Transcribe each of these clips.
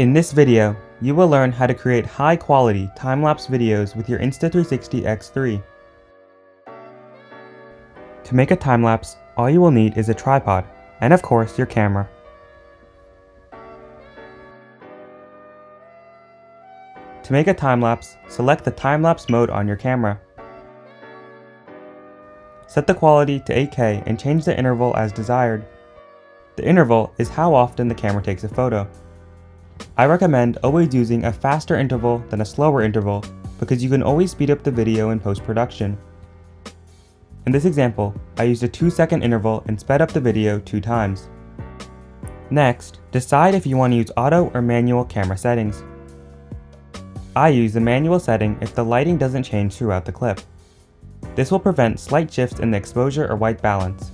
In this video, you will learn how to create high-quality time-lapse videos with your Insta360 X3. To make a time-lapse, all you will need is a tripod, and of course your camera. To make a time-lapse, select the time-lapse mode on your camera. Set the quality to 8K and change the interval as desired. The interval is how often the camera takes a photo. I recommend always using a faster interval than a slower interval because you can always speed up the video in post-production. In this example, I used a 2-second interval and sped up the video 2 times. Next, decide if you want to use auto or manual camera settings. I use the manual setting if the lighting doesn't change throughout the clip. This will prevent slight shifts in the exposure or white balance.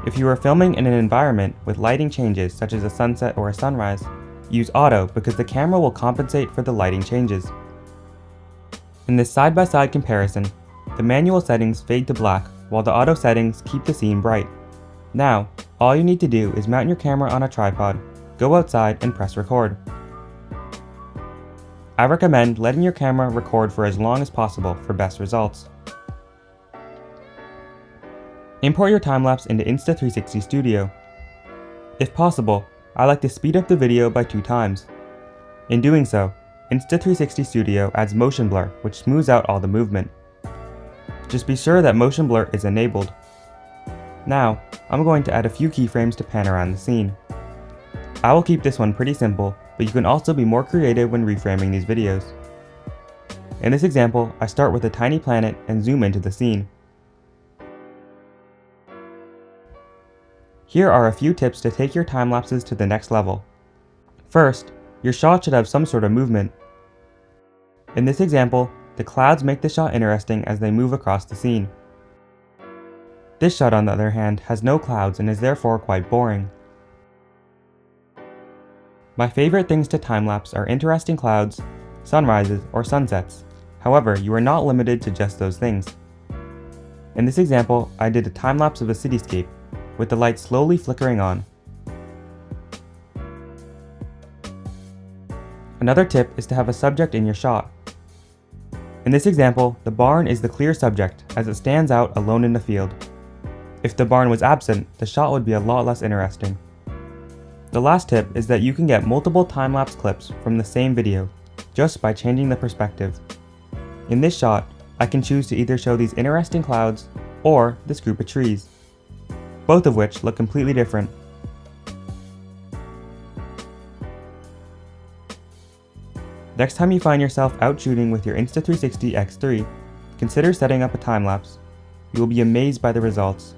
If you are filming in an environment with lighting changes such as a sunset or a sunrise, use auto because the camera will compensate for the lighting changes. In this side-by-side comparison, the manual settings fade to black while the auto settings keep the scene bright. Now, all you need to do is mount your camera on a tripod, go outside and press record. I recommend letting your camera record for as long as possible for best results. Import your time-lapse into Insta360 Studio. If possible, I like to speed up the video by 2 times. In doing so, Insta360 Studio adds motion blur, which smooths out all the movement. Just be sure that motion blur is enabled. Now, I'm going to add a few keyframes to pan around the scene. I will keep this one pretty simple, but you can also be more creative when reframing these videos. In this example, I start with a tiny planet and zoom into the scene. Here are a few tips to take your time-lapses to the next level. First, your shot should have some sort of movement. In this example, the clouds make the shot interesting as they move across the scene. This shot, on the other hand, has no clouds and is therefore quite boring. My favorite things to time-lapse are interesting clouds, sunrises, or sunsets. However, you are not limited to just those things. In this example, I did a time-lapse of a cityscape, with the light slowly flickering on. Another tip is to have a subject in your shot. In this example, the barn is the clear subject as it stands out alone in the field. If the barn was absent, the shot would be a lot less interesting. The last tip is that you can get multiple time-lapse clips from the same video, just by changing the perspective. In this shot, I can choose to either show these interesting clouds or this group of trees, both of which look completely different. Next time you find yourself out shooting with your Insta360 X3, consider setting up a time-lapse. You will be amazed by the results.